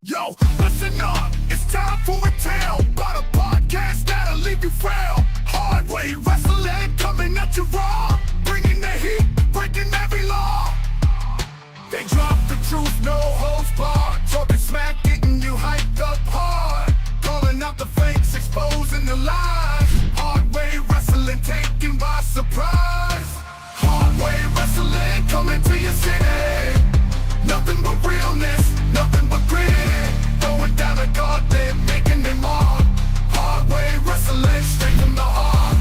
Yo, listen up, it's time for a tale about a podcast that'll leave you frail. Hard way wrestling coming at you raw, bringing the heat, breaking every law. They drop the truth, no holds barred, talking smack, getting you hyped up hard, calling out the fakes, exposing the lies. Hard way wrestling taken by surprise. Hard way wrestling coming to your city. Nothing but realness, nothing but grit. Going down a gauntlet, making them mark. Hard way wrestling, straight from the heart.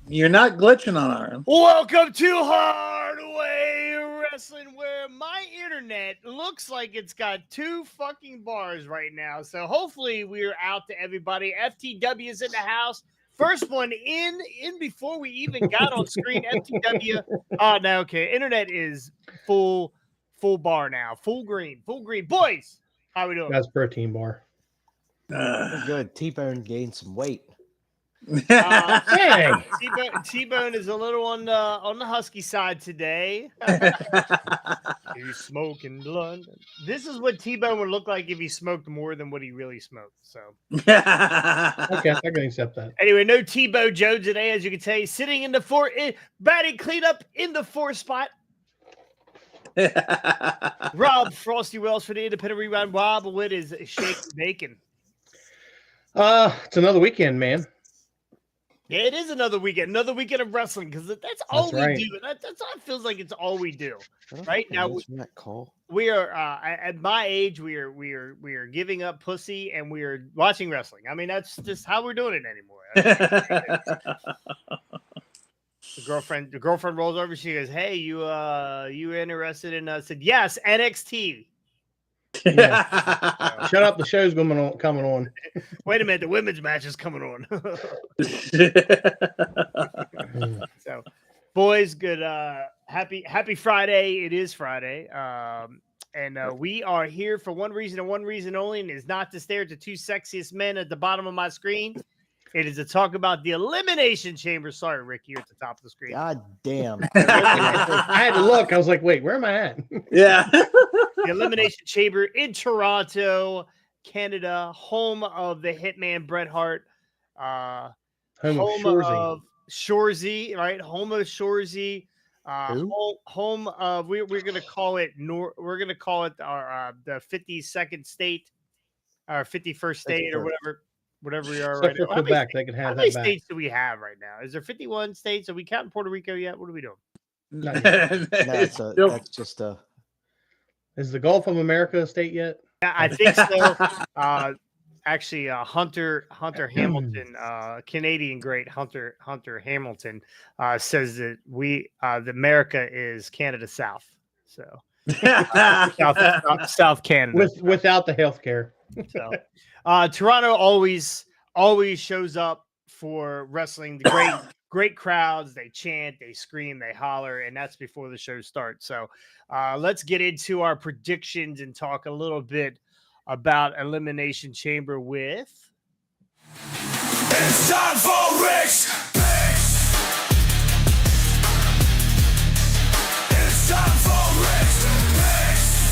You're not glitching on our end. Welcome to Hard Way Wrestling, where my internet looks like it's got two fucking bars right now. So hopefully we're out to everybody. FTW is in the house. First one in before we even got on screen. FTW. Oh, no, okay. Internet is full bar now. Full green. Boys, how we doing? That's protein bar. Good. T-Bone gained some weight. Hey. T-Bone is a little on the husky side today. He's smoking blunt. This is what T-Bone would look like if he smoked more than what he really smoked. So Okay, I can accept that. anyway, no T-Bone Joe today, as you can tell, sitting in the batting cleanup in the 4th spot. Rob Frosty Wells for the Independent Rewind. Rob, what is shake bacon? It's another weekend, man. Yeah, it is another weekend of wrestling, because that's all we right. do. That's all it feels like. It's all we do. Right now, Cole. we are at my age. We are giving up pussy and we are watching wrestling. I mean, that's just how we're doing it anymore. The girlfriend rolls over. She goes, "Hey, you interested in?" I said, "Yes, NXT." Yeah. Shut up, the show's coming on. Wait a minute, the women's match is coming on. So, boys, good. Happy Friday. It is Friday. And we are here for one reason and one reason only, and is not to stare at the two sexiest men at the bottom of my screen. It is to talk about the Elimination Chamber. Sorry, Rick, you're at the top of the screen. God damn. I had to look. I was like, wait, where am I at? Yeah. The Elimination Chamber in Toronto, Canada, home of the Hitman Bret Hart, Home of Shorzy, right? Home of Shorzy, home of we're gonna call it our the 52nd state, our 51st state, or whatever we are right now. Quebec, they can have how that many back. states do we have right now? Is there 51 states? Are we counting Puerto Rico yet? What are we doing? That's just a. Is the Gulf of America a state yet? Yeah, I think so. Actually, Hunter Hamilton, Canadian great Hunter Hamilton, says that that America is Canada South. So South Canada Without the health care. So Toronto always shows up for wrestling. The great crowds. They chant, they scream, they holler, and that's before the show starts. So let's get into our predictions and talk a little bit about Elimination Chamber with. It's time for Rick's Picks. It's time for Rick's Picks.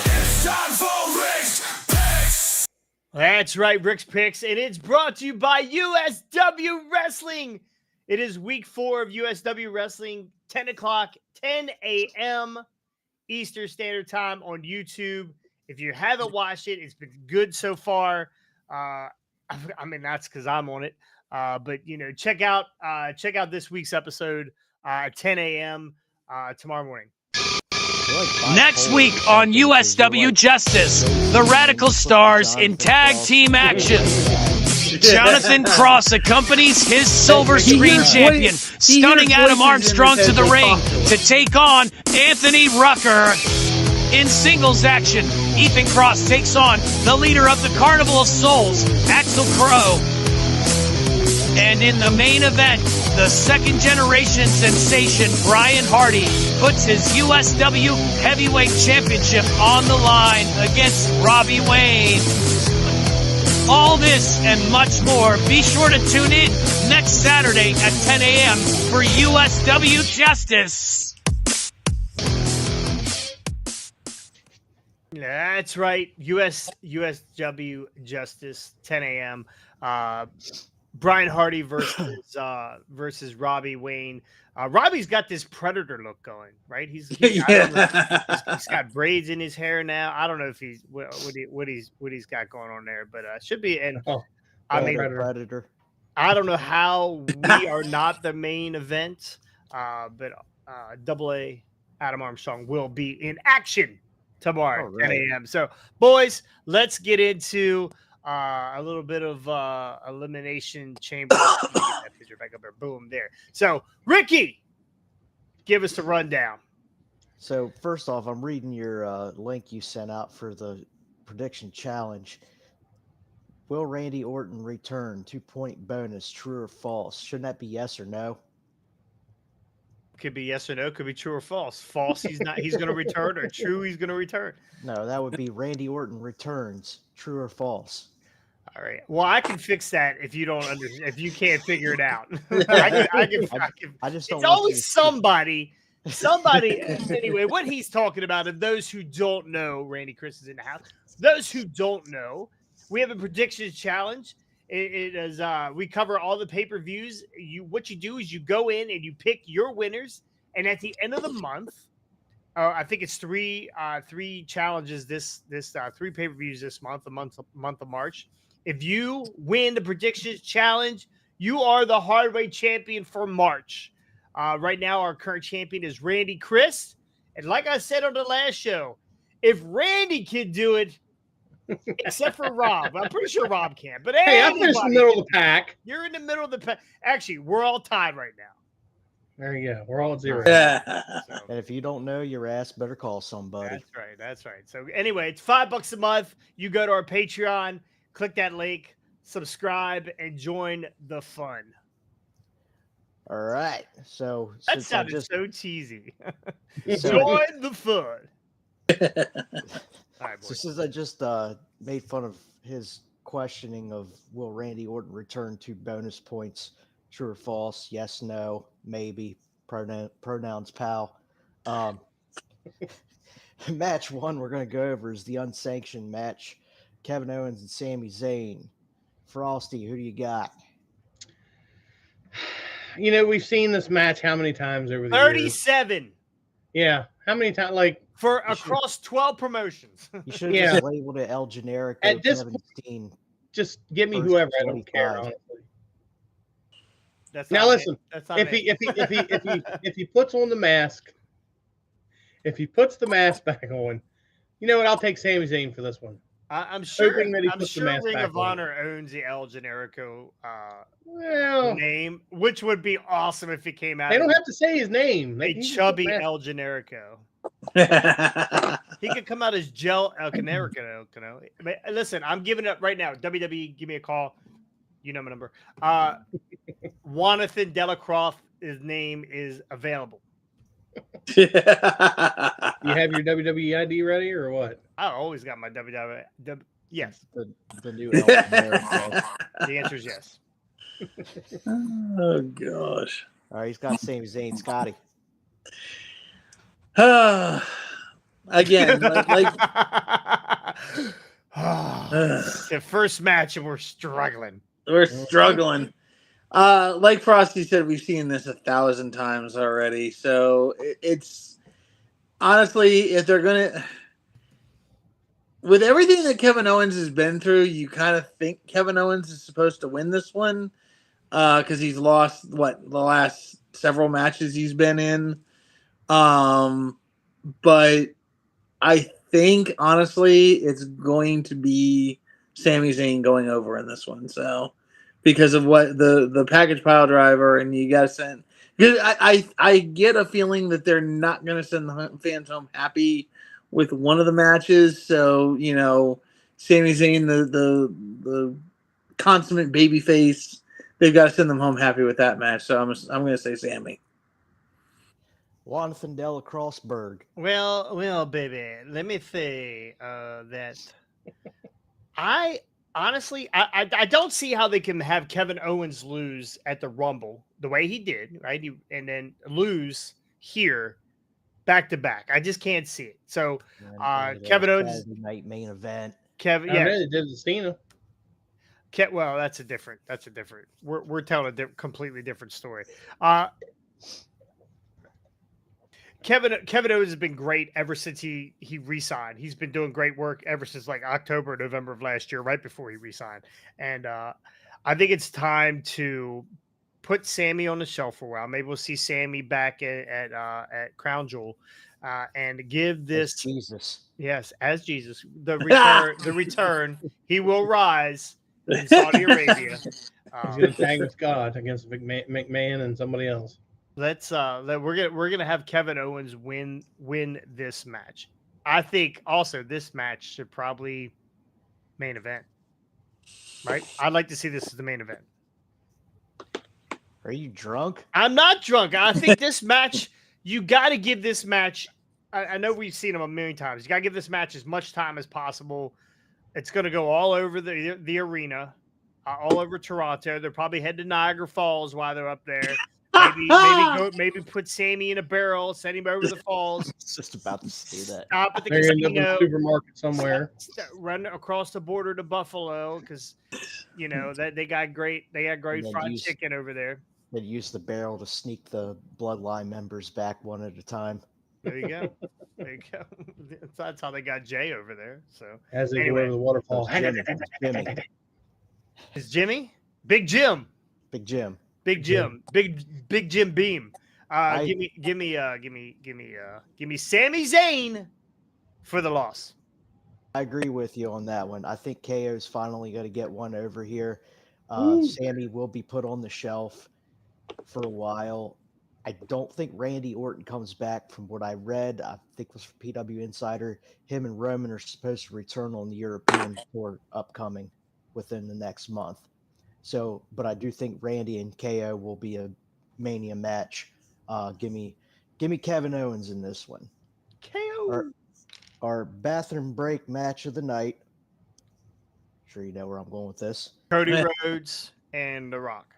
It's time for Rick's Picks. That's right, Rick's Picks, and it's brought to you by USW Wrestling. It is week 4 of USW Wrestling, 10 a.m. Eastern Standard Time on YouTube. If you haven't watched it, it's been good so far. I mean, that's because I'm on it. But check out this week's episode at 10 a.m. Tomorrow morning. Next week on USW Justice, the Radical Stars in tag team action. Jonathan Cross accompanies his silver screen champion, stunning Adam Armstrong to the ring to take on Anthony Rucker. In singles action, Ethan Cross takes on the leader of the Carnival of Souls, Axel Crow. And in the main event, the second generation sensation, Brian Hardy, puts his USW Heavyweight Championship on the line against Robbie Wayne. All this and much more. Be sure to tune in next Saturday at 10 a.m. for USW Justice. That's right. USW Justice, 10 a.m. Brian Hardy versus Robbie Wayne. Robbie's got this predator look going, right? He's got braids in his hair now. I don't know if he's what he's got going on there, but should be. And I mean, Predator. I don't know how we are not the main event, but AA Adam Armstrong will be in action tomorrow, 10 a.m. So, boys, let's get into a little bit of Elimination Chamber. Get that picture back up there. Boom, there. So, Ricky, give us the rundown. So, first off, I'm reading your link you sent out for the prediction challenge. Will Randy Orton return? 2-point bonus, true or false? Shouldn't that be yes or no? Could be yes or no. Could be true or false. False, he's not. He's going to return, or true, he's going to return. No, that would be Randy Orton returns. True or false? All right. Well, I can fix that if you don't understand. If you can't figure it out, I just don't. It's always somebody. Anyway, what he's talking about, and those who don't know, Randy Chris is in the house. Those who don't know, we have a predictions challenge. It is we cover all the pay-per-views. What you do is you go in and you pick your winners, and at the end of the month, I think it's three challenges this 3 pay-per-views this month, the month of March. If you win the predictions challenge, you are the hardweight champion for March. Right now, our current champion is Randy Chris, and like I said on the last show, if Randy can do it, except for Rob. I'm pretty sure Rob can't. But hey, I'm in the middle of the pack. You're in the middle of the pack. Actually, we're all tied right now. There you go. We're all at 0. Yeah. So, And if you don't know your ass, better call somebody. That's right. So anyway, it's $5 a month. You go to our Patreon, click that link, subscribe, and join the fun. All right. So That sounded so cheesy. So- Join the fun. All right, So boys. since I just made fun of his questioning of will Randy Orton return 2 bonus points, true or false, yes, no, maybe, pronouns pal. Match 1 we're going to go over is the unsanctioned match. Kevin Owens and Sami Zayn. Frosty, who do you got? You know, we've seen this match how many times over the years? 37 Yeah. How many times? Like, for across 12 promotions. You should have just labeled it El Generico. At this Kevin Steen. just give me First whoever. I don't 25. care, honestly. That's Now not listen, it. That's not if it. if he puts on the mask, if he puts the mask back on, you know what? I'll take Sami Zayn for this one. I'm sure. hoping that he I'm puts the sure mask Ring back of on. Honor owns the El Generico Well, name, which would be awesome if it came out. they don't as have to say his name. a He just chubby put the mask- El Generico. He could come out as Gel El Generico. But listen, I'm giving it up right now. WWE, give me a call. You know my number. Jonathan Delacroix, his name is available. You have your WWE ID ready or what? I always got my WWE. Yes, The new El Generico. the answer is yes. Oh gosh. All right, he's got Sami Zayn. Scotty. Again, like The first match, and we're struggling. we're struggling. Like Frosty said, we've seen this 1,000 times already. So it's honestly, if they're gonna, with everything that Kevin Owens has been through, you kind of think Kevin Owens is supposed to win this one because he's lost the last several matches he's been in. But I think honestly, it's going to be Sami Zayn going over in this one. So. Because of what the package pile driver, and you got to send. Because I get a feeling that they're not going to send the fans home happy with one of the matches. So you know, Sami Zayn, the consummate babyface, they've got to send them home happy with that match. So I'm going to say Sami. Jonathan Delacroixberg. Well, baby, let me say that I honestly, I don't see how they can have Kevin Owens lose at the Rumble the way he did, right? And then lose here back to back. I just can't see it. So Kevin Owens, Saturday night main event. Kevin, I yeah, know they did the Cena. well, that's a different. We're telling a completely different story. Kevin Owens has been great ever since he re-signed. He's been doing great work ever since like October, November of last year, right before he re-signed. And I think it's time to put Sammy on the shelf for a while. Maybe we'll see Sammy back at Crown Jewel, and give this As Jesus. yes, as Jesus the return. The return. He will rise in Saudi Arabia. He's going to tag with God against McMahon and somebody else. We're gonna have Kevin Owens win this match. I think also this match should probably main event. Right? I'd like to see this as the main event. Are you drunk? I'm not drunk. I think this match, you got to give this match. I know we've seen them a million times. You got to give this match as much time as possible. It's going to go all over the arena, all over Toronto. They're probably heading to Niagara Falls while they're up there. Maybe put Sammy in a barrel, send him over the falls. I was just about to say that. Stop at the They're going to casino, the supermarket somewhere. run across the border to Buffalo because they got great fried chicken over there. They'd use the barrel to sneak the bloodline members back one at a time. There you go. That's how they got Jay over there. So As they anyway. go over the waterfall. Jimmy. Is Jimmy? Big Jim. Big Jim. Big Jim. Big Jim Beam. Give me Sami Zayn for the loss. I agree with you on that one. I think KO's finally going to get one over here. Sammy will be put on the shelf for a while. I don't think Randy Orton comes back from what I read. I think it was from PW Insider. Him and Roman are supposed to return on the European tour upcoming within the next month. So, but I do think Randy and KO will be a Mania match. Give me Kevin Owens in this one. KO. Our bathroom break match of the night. Sure you know where I'm going with this. Cody Rhodes and The Rock.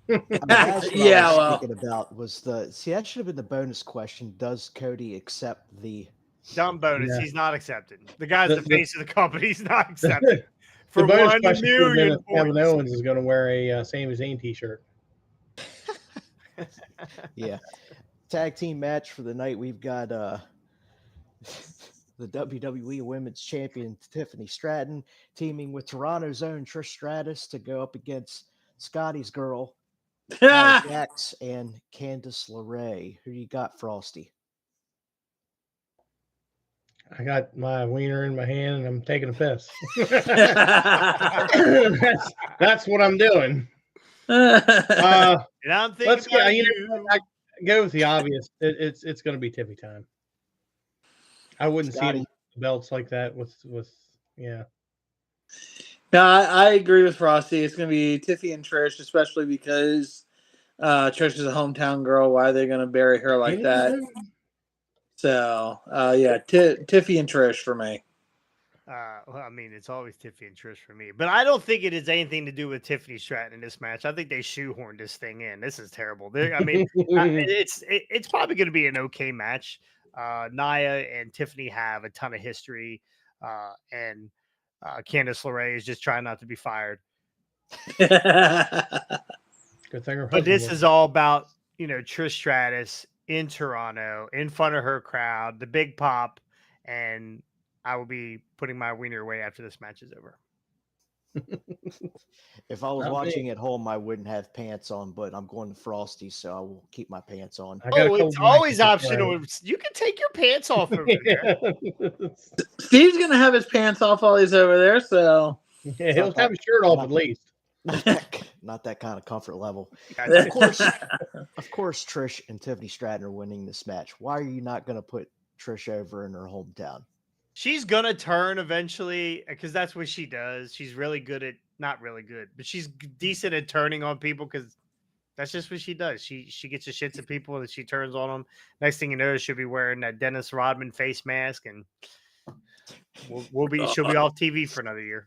Thinking about was that should have been the bonus question. Does Cody accept the dumb bonus? Yeah. He's not accepted. The guy's the face of the company. He's not accepted. For the bonus 1 question million if Kevin Owens is going to wear a Sami Zayn t-shirt. Yeah. Tag team match for the night. We've got the WWE Women's Champion Tiffany Stratton teaming with Toronto's own Trish Stratus to go up against Scotty's girl, Jax, and Candice LeRae. Who you got, Frosty? I got my wiener in my hand and I'm taking a piss. that's what I'm doing. And I'm thinking Let's go. about I go with the obvious. It's going to be Tiffy time. I wouldn't Scotty. see belts like that with yeah. No, I agree with Frosty. It's going to be Tiffy and Trish, especially because Trish is a hometown girl. Why are they going to bury her like that? So, yeah, Tiffy and Trish for me. Well, I mean, it's always Tiffany and Trish for me, but I don't think it has anything to do with Tiffany Stratton in this match. I think they shoehorned this thing in. This is terrible. I mean, it's probably going to be an okay match. Nia and Tiffany have a ton of history, and Candice LeRae is just trying not to be fired. Good thing. But this is all about Trish Stratus in Toronto, in front of her crowd, the big pop, and I will be putting my wiener away after this match is over. If I was watching at home, I wouldn't have pants on, but I'm going to Frosty, so I will keep my pants on. It's always optional. You can take your pants off over there. Steve's going to have his pants off while he's over there, so. Yeah, he'll have his shirt off at least. Not that kind of comfort level. Of course, Trish and Tiffany Stratton are winning this match. Why are you not going to put Trish over in her hometown? She's going to turn eventually because that's what she does. She's really good at, not really good, but she's decent at turning on people because that's just what she does. She gets the shits at people and she turns on them. Next thing you know, she'll be wearing that Dennis Rodman face mask and she'll be off TV for another year.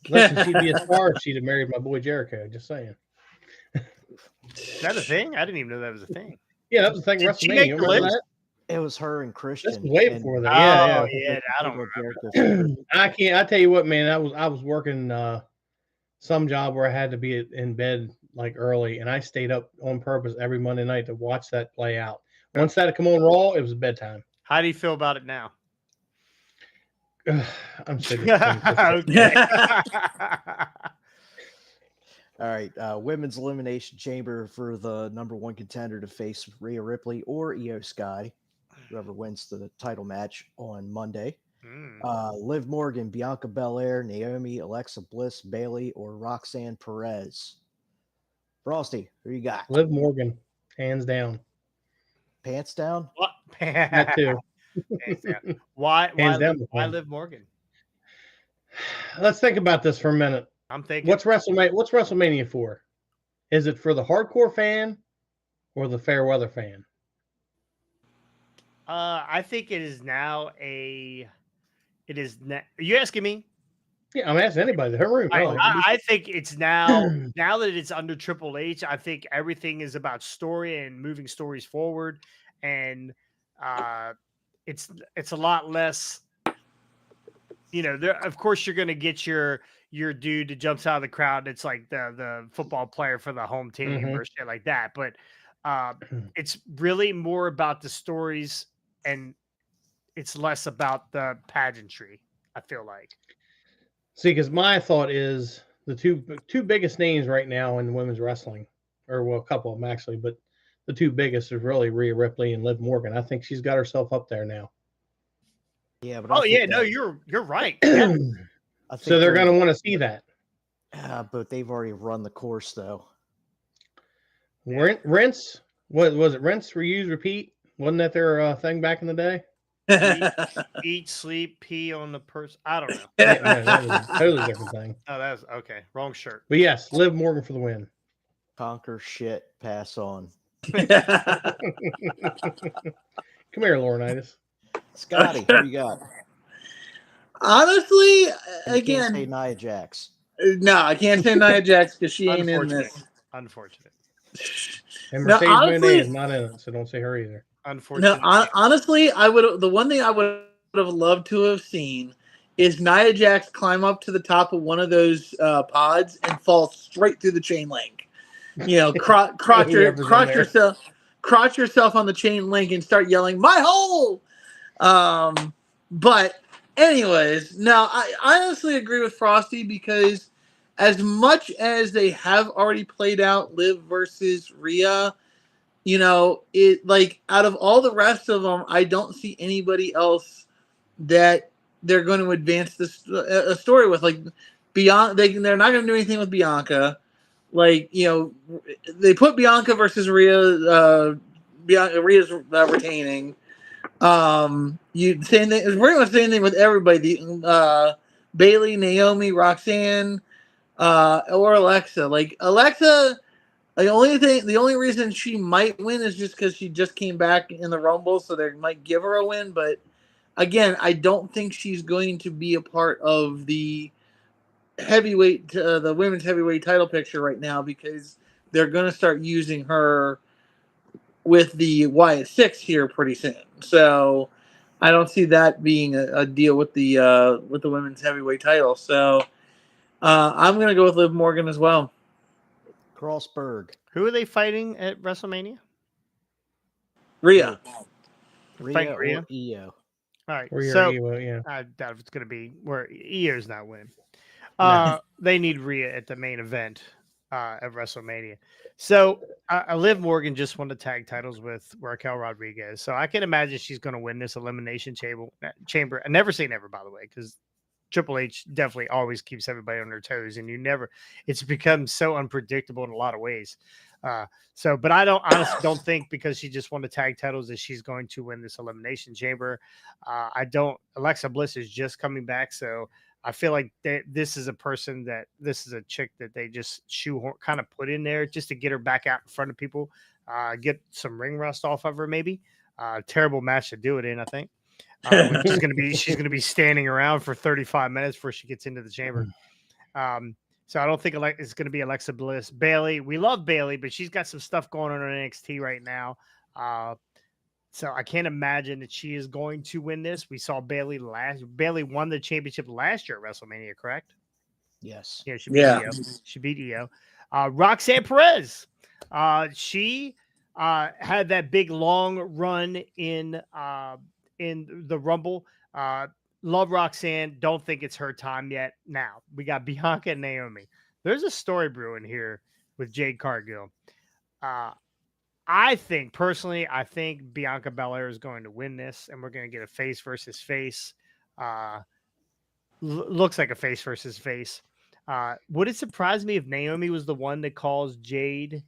Listen, she'd be a star if she'd have married my boy Jericho. Just saying. Is that a thing? I didn't even know that was a thing. Yeah, that was the thing. Did she WrestleMania. make You the remember list? that? It was her and This Christian. was way and before that. Yeah, Oh, yeah. yeah. I don't Big remember. Jericho's favorite. I can't. I tell you what, man. I was working some job where I had to be in bed like early, and I stayed up on purpose every Monday night to watch that play out. Once that had come on Raw, it was bedtime. How do you feel about it now? I'm so disappointed. Okay. All right, women's elimination chamber for the #1 contender to face Rhea Ripley or Io Sky, whoever wins the title match on Monday. Liv Morgan, Bianca Belair, Naomi, Alexa Bliss, Bailey, or Roxanne Perez. Frosty, who you got? Liv Morgan, hands down. Pants down? What? That too. Hands down. Why down. Liv Morgan? Let's think about this for a minute. I'm thinking. What's WrestleMania for? Is it for the hardcore fan or the fair weather fan? I think it is now a. It is. Are you asking me? Yeah, I'm asking anybody. The room. Really. I think it's now that it's under Triple H. I think everything is about story and moving stories forward, and it's a lot less. There. Of course, you're going to get your dude that jumps out of the crowd. It's like the football player for the home team or shit like that. But it's really more about the stories, and it's less about the pageantry. I feel like. See, because my thought is the two biggest names right now in women's wrestling, or well, a couple of them actually, but the two biggest is really Rhea Ripley and Liv Morgan. I think she's got herself up there now. Yeah, but you're right. Yeah. So they're going to want to see that. But they've already run the course, though. Rinse? What was it? Rinse, reuse, repeat? Wasn't that their thing back in the day? Eat, sleep, pee on the person. I don't know. Yeah, that was a totally different thing. Oh, that's okay. Wrong shirt. But yes, Liv Morgan for the win. Conquer shit, pass on. Come here, Laurinaitis. Scotty, who you got? Honestly, You again, can't say Nia Jax. no, I can't say Nia Jax because she ain't in this. Unfortunate. And No, Mercedes honestly- Monet is not in it, so don't say her either. Unfortunate. No, honestly, the one thing I would have loved to have seen is Nia Jax climb up to the top of one of those pods and fall straight through the chain link. Crotch yourself on the chain link and start yelling, "My hole!" But anyways, no, I honestly agree with Frosty because as much as they have already played out Liv versus Rhea, it like out of all the rest of them, I don't see anybody else that they're going to advance this a story with. Like beyond, they're not going to do anything with Bianca. Like they put Bianca versus Rhea. Rhea's retaining. You same thing. It's pretty much the same thing with everybody. Bailey, Naomi, Roxanne, or Alexa. Like Alexa. The only reason she might win is just because she just came back in the Rumble, so they might give her a win. But again, I don't think she's going to be a part of the the women's heavyweight title picture right now because they're going to start using her with the Wyatt Six here pretty soon. So I don't see that being a deal with the women's heavyweight title. So I'm going to go with Liv Morgan as well. Crossberg. Who are they fighting at WrestleMania? Rhea. Rhea Fight Rhea? or Io. All right. Or So yeah. I doubt if it's going to be where Io's not winning. No. They need Rhea at the main event at WrestleMania. So Liv Morgan just won the tag titles with Raquel Rodriguez. So I can imagine she's going to win this Elimination Chamber. I never say never, by the way, because Triple H definitely always keeps everybody on their toes, and it's become so unpredictable in a lot of ways. But I honestly don't think because she just won the tag titles that she's going to win this Elimination Chamber. Alexa Bliss is just coming back, so I feel like this is a chick that they just kind of put in there just to get her back out in front of people, get some ring rust off of her, maybe. Terrible match to do it in, I think. She's going to be standing around for 35 minutes before she gets into the chamber. So I don't think it's going to be Alexa Bliss. Bailey, we love Bailey, but she's got some stuff going on in NXT right now. So I can't imagine that she is going to win this. We saw Bailey won the championship last year at WrestleMania, correct? Yes. Yeah, she beat Io. She beat Io. Roxanne Perez. She had that big long run in the Rumble. Love Roxanne. Don't think it's her time yet. Now we got Bianca and Naomi. There's a story brewing here with Jade Cargill. I think Bianca Belair is going to win this, and we're going to get a face versus face. Looks like a face versus face. Would it surprise me if Naomi was the one that caused Jade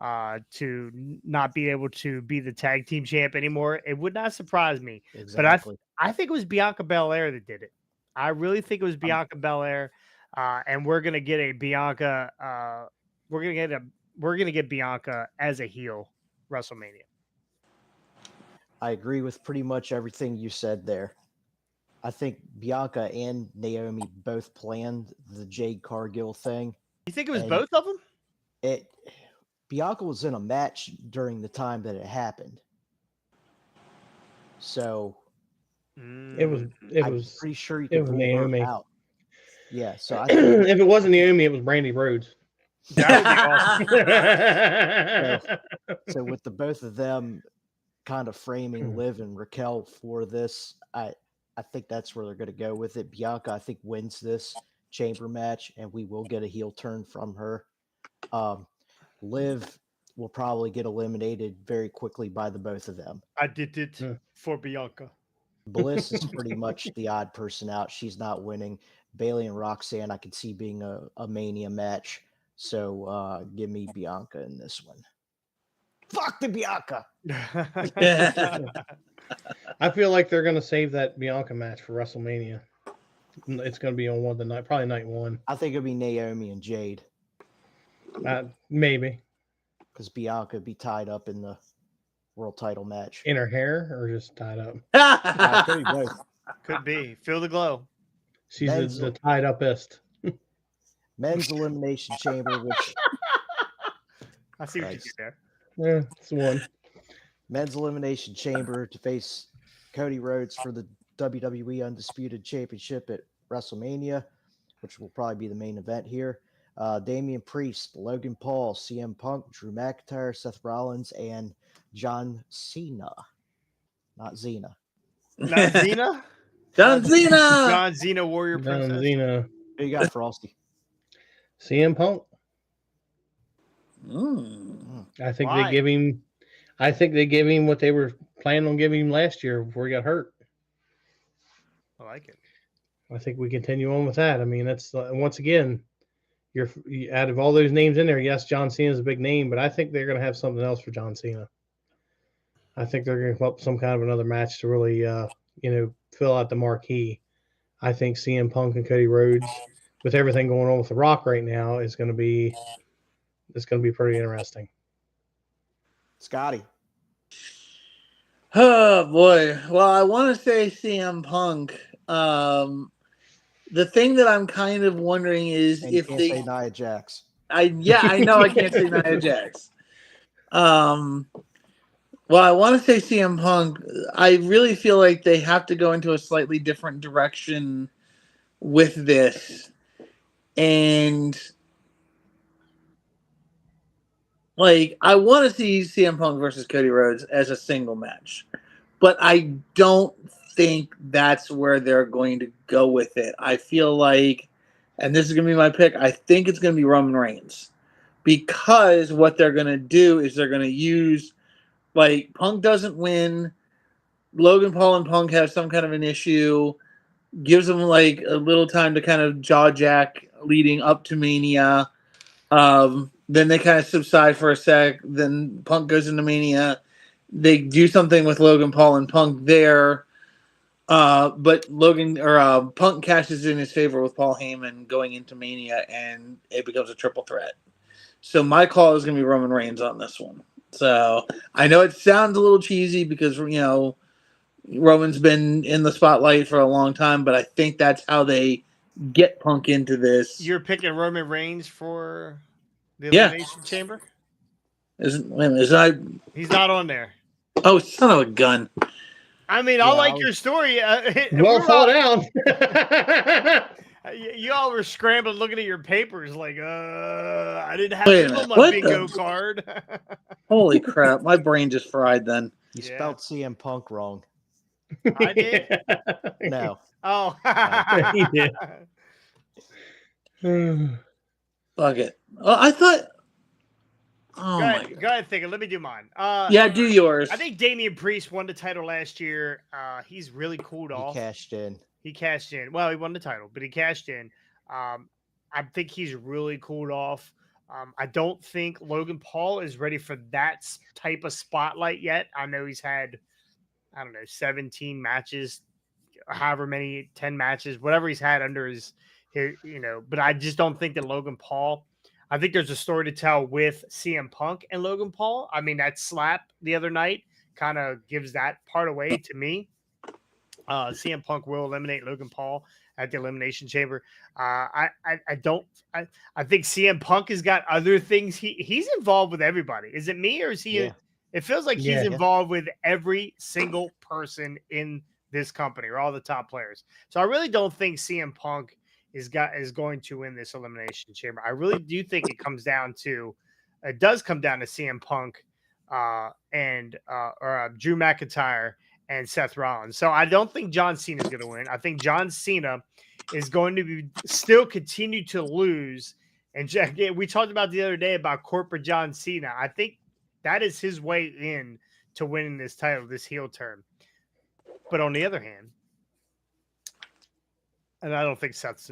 to not be able to be the tag team champ anymore? It would not surprise me. Exactly. But I think it was Bianca Belair that did it. I really think it was Bianca Belair, and we're gonna get a Bianca. We're gonna get Bianca as a heel WrestleMania. I agree with pretty much everything you said there. I think Bianca and Naomi both planned the Jade Cargill thing. You think it was both of them? Bianca was in a match during the time that it happened. So It was pretty sure you it could was rule Naomi. her out. Yeah, so I think if it wasn't Naomi, it was Brandy Rhodes. That would be awesome. so with the both of them kind of framing Mm. Liv and Raquel for this, I think that's where they're going to go with it. Bianca, I think, wins this chamber match, and we will get a heel turn from her. Liv will probably get eliminated very quickly by the both of them. I did it for Bianca. Bliss is pretty much the odd person out. She's not winning. Bailey and Roxanne, I could see being a Mania match. So give me Bianca in this one. Fuck the Bianca. I feel like they're going to save that Bianca match for WrestleMania. It's going to be on one of the night, probably night one. I think it'll be Naomi and Jade. Maybe. Because Bianca would be tied up in the world title match. In her hair or just tied up? Could be both. Could be. Feel the glow. She's the tied upest. Men's Elimination Chamber, which I see what you did there. Yeah, it's one. Men's Elimination Chamber to face Cody Rhodes for the WWE Undisputed Championship at WrestleMania, which will probably be the main event here. Damian Priest, Logan Paul, CM Punk, Drew McIntyre, Seth Rollins, and John Cena. Not Xena. Not Xena? John Cena. John Cena, Warrior Princess. John Cena. Who you got, Frosty? CM Punk. I think Why? they give him. I think they give him what they were planning on giving him last year before he got hurt. I like it. I think we continue on with that. I mean, that's once again, you're out of all those names in there. Yes, John Cena is a big name, but I think they're going to have something else for John Cena. I think they're going to come up with some kind of another match to really, fill out the marquee. I think CM Punk and Cody Rhodes, with everything going on with The Rock right now, is going to be. It's going to be pretty interesting. Scotty. Oh boy. Well, I want to say CM Punk. The thing that I'm kind of wondering is And if you can't they. say Nia Jax. I know I can't say Nia Jax. Well, I want to say CM Punk. I really feel like they have to go into a slightly different direction with this, and like I want to see CM Punk versus Cody Rhodes as a single match, but I don't think that's where they're going to go with it. I feel like, and this is going to be my pick, I think it's going to be Roman Reigns, because what they're going to do is they're going to use, like, Punk doesn't win, Logan Paul and Punk have some kind of an issue, gives them like a little time to kind of jaw jack leading up to Mania. Then they kind of subside for a sec. Then Punk goes into Mania. They do something with Logan Paul and Punk there. But Punk cashes in his favor with Paul Heyman going into Mania, and it becomes a triple threat. So my call is going to be Roman Reigns on this one. So I know it sounds a little cheesy because, Roman's been in the spotlight for a long time, but I think that's how they get Punk into this. You're picking Roman Reigns for the Yeah. Elimination Chamber? Is I? He's not on there. Oh, son of a gun! I mean, I like your story. Well thought out. You all were scrambling looking at your papers like, I didn't have Wait a him on minute, my what bingo the- card. Holy crap! My brain just fried. Then You Yeah. spelled CM Punk wrong. I did? No. Oh. He did. fuck it. Oh, I thought. Oh Go my ahead, god! go ahead, think it. Let me do mine. Yeah, do yours. I think Damian Priest won the title last year. He's really cooled He off. cashed in. He cashed in. Well, he won the title, but he cashed in. I think he's really cooled off. I don't think Logan Paul is ready for that type of spotlight yet. I know he's had, 17 matches, however many, 10 matches, whatever he's had under his but I just don't think that Logan Paul, I think there's a story to tell with CM Punk and Logan Paul. I mean, that slap the other night kind of gives that part away to me. CM Punk will eliminate Logan Paul at the Elimination Chamber. I think CM Punk has got other things. He's involved with everybody. Is it me or is he? Yeah. It feels like he's involved with every single person in this company or all the top players. So I really don't think CM Punk is going to win this Elimination Chamber. I really do think it does come down to CM Punk and Drew McIntyre and Seth Rollins. So I don't think John Cena is going to win. I think John Cena is going to still continue to lose. And we talked about the other day about corporate John Cena. I think that is his way in to winning this title, this heel turn. But on the other hand, and I don't think Seth's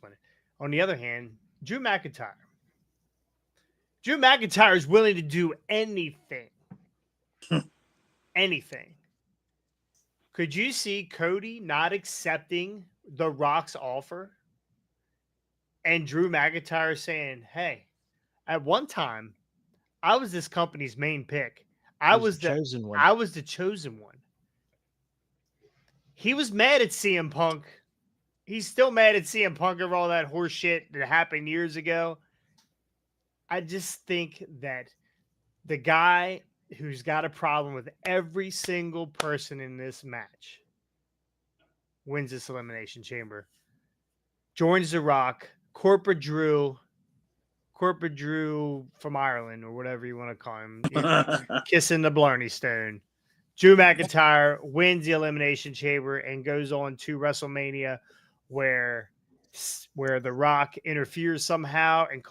winning. On the other hand, Drew McIntyre is willing to do anything. Anything. Could you see Cody not accepting The Rock's offer? And Drew McIntyre saying, hey, at one time, I was this company's main pick. I was the chosen one. I was the chosen one. He was mad at CM Punk. He's still mad at CM Punk over all that horse shit that happened years ago. I just think that the guy who's got a problem with every single person in this match wins this Elimination Chamber. Joins The Rock, Corporate Drew from Ireland or whatever you want to call him, kissing the Blarney Stone. Drew McIntyre wins the Elimination Chamber and goes on to WrestleMania where The Rock interferes somehow and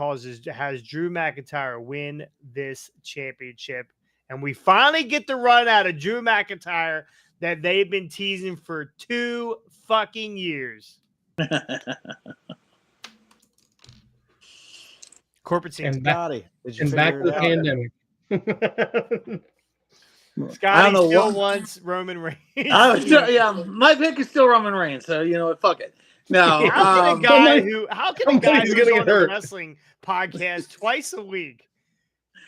has Drew McIntyre win this championship. And we finally get the run out of Drew McIntyre that they've been teasing for 2 fucking years. Corporate scene. And back, Scotty, did you and back figure to the it out? pandemic. Scotty still wants Roman Reigns. My pick is still Roman Reigns. So you know what? Fuck it. No, how can a guy who's on a hurt. wrestling podcast twice a week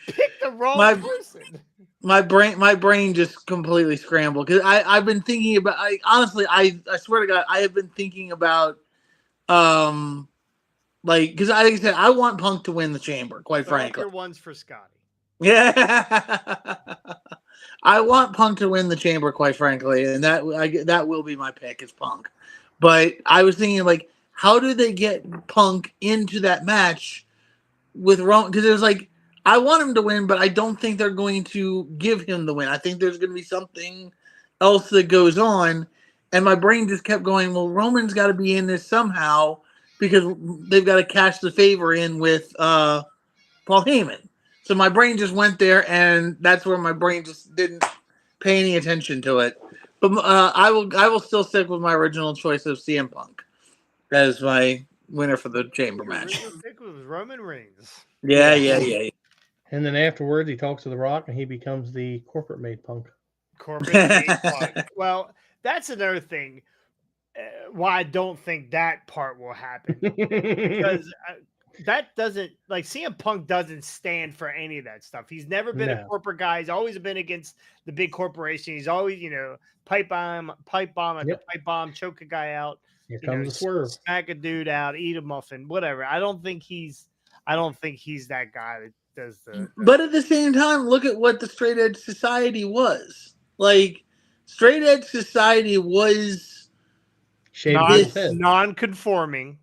pick the wrong person? My brain just completely scrambled because I've been thinking about. I swear to God, I have been thinking about because like I said, I want Punk to win the Chamber. Quite frankly, your one's for Scotty. Yeah, I want Punk to win the Chamber. Quite frankly, and that will be my pick. Is Punk. But I was thinking, like, how do they get Punk into that match with Roman? Because it was like, I want him to win, but I don't think they're going to give him the win. I think there's going to be something else that goes on. And my brain just kept going, well, Roman's got to be in this somehow because they've got to cash the favor in with Paul Heyman. So my brain just went there, and that's where my brain just didn't pay any attention to it. But I will still stick with my original choice of CM Punk as my winner for the Chamber match. Original pick was Roman Reigns. Yeah. And then afterwards, he talks to The Rock, and he becomes the corporate made Punk. Corporate made Punk. Well, that's another thing why I don't think that part will happen. Because that doesn't like CM Punk doesn't stand for any of that stuff. He's never been a No. corporate guy. He's always been against the big corporation. He's always, pipe bomb after pipe bomb, choke a guy out. Here comes the swerve. Smack a dude out, eat a muffin, whatever. I don't think he's that guy that does the. But at the same time, look at what the Straight Edge Society was. Like, Straight Edge Society was non-conforming.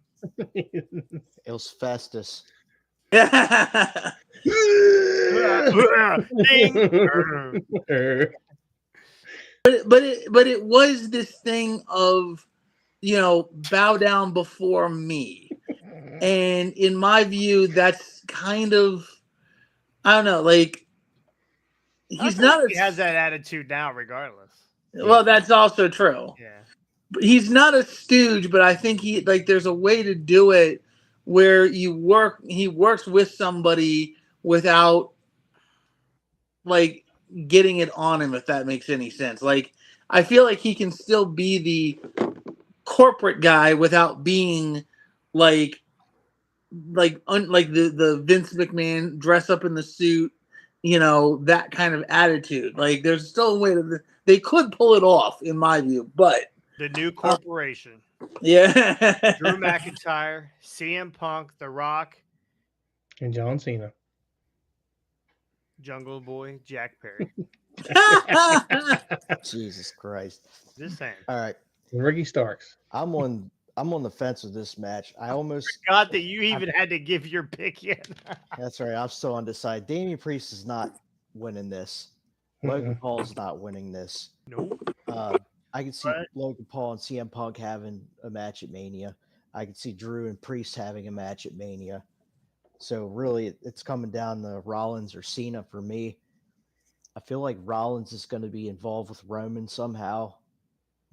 It was Festus. Ding. But it was this thing of, bow down before me. And in my view, that's kind of, I don't know, like, He has that attitude now, regardless. Well, that's also true. Yeah. He's not a stooge, but I think there's a way to do it where he works with somebody without like getting it on him, if that makes any sense. Like, I feel like he can still be the corporate guy without being like the Vince McMahon dress up in the suit, that kind of attitude. Like, there's still a way they could pull it off, in my view, but the new corporation. Yeah. Drew McIntyre, CM Punk, The Rock, and John Cena. Jungle Boy, Jack Perry. Jesus Christ. Just saying. All right. Ricky Starks. I'm on the fence with this match. I almost forgot that you even had to give your pick yet. That's right. I'm still undecided. Damian Priest is not winning this. Logan Paul's not winning this. Nope. I can see Logan Paul and CM Punk having a match at Mania. I can see Drew and Priest having a match at Mania. So really, it's coming down to Rollins or Cena for me. I feel like Rollins is going to be involved with Roman somehow,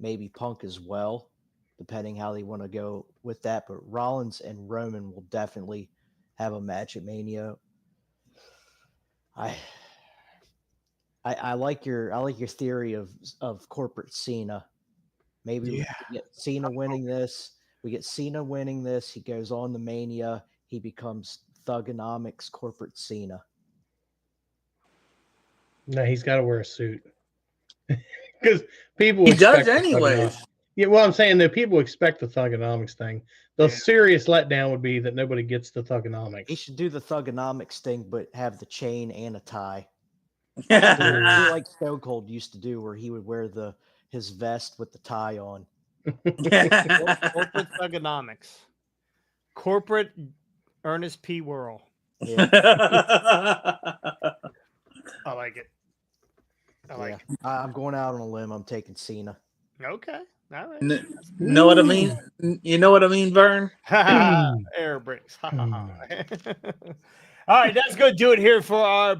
maybe Punk as well, depending how they want to go with that. But Rollins and Roman will definitely have a match at Mania. I like your theory of corporate Cena. Maybe we get Cena winning this. We get Cena winning this. He goes on to Mania. He becomes Thugonomics corporate Cena. No, he's got to wear a suit because people. He does anyways. Yeah, well, I'm saying that people expect the Thugonomics thing. The serious letdown would be that nobody gets the Thugonomics. He should do the Thugonomics thing, but have the chain and a tie. Like Stone Cold used to do, where he would wear his vest with the tie on. Corporate Thugonomics. Corporate Ernest P. Worrell. Yeah. I like it. I'm going out on a limb. I'm taking Cena. Okay. All right. Know what I mean? You know what I mean, Vern? Air brakes. All right, that's going to do it here for our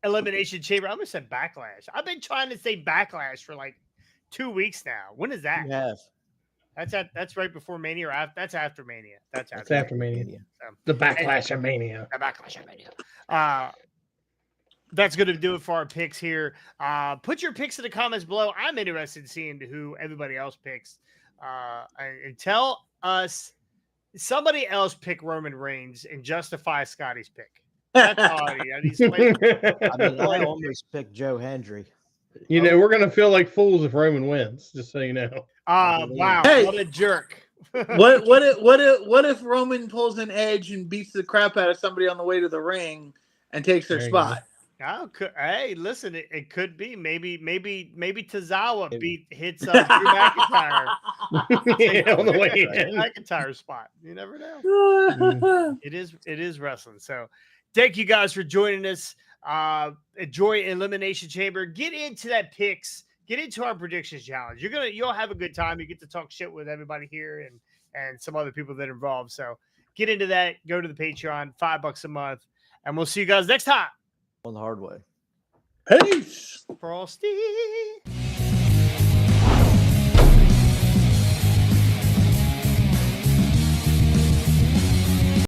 Elimination Chamber. I'm going to say Backlash. I've been trying to say Backlash for like 2 weeks now. When is that? Yes. That's right before Mania, or that's after Mania. That's after Mania. The Backlash of Mania. The Backlash of Mania. That's going to do it for our picks here. Put your picks in the comments below. I'm interested in seeing who everybody else picks. And tell us, somebody else pick Roman Reigns and justify Scotty's pick. That's all I I almost picked Joe Hendry. We're going to feel like fools if Roman wins, just so you know. Wow. Hey. What a jerk. What if Roman pulls an Edge and beats the crap out of somebody on the way to the ring and takes their spot? Hey, listen, it could be maybe Tozawa hits Drew McIntyre. On the way in. McIntyre spot. You never know. It is wrestling. So thank you guys for joining us. Enjoy Elimination Chamber. Get into that picks. Get into our predictions challenge. You'll have a good time. You get to talk shit with everybody here and some other people that are involved. So get into that. Go to the Patreon, $5 a month, and we'll see you guys next time On the hard way. Peace. Frosty.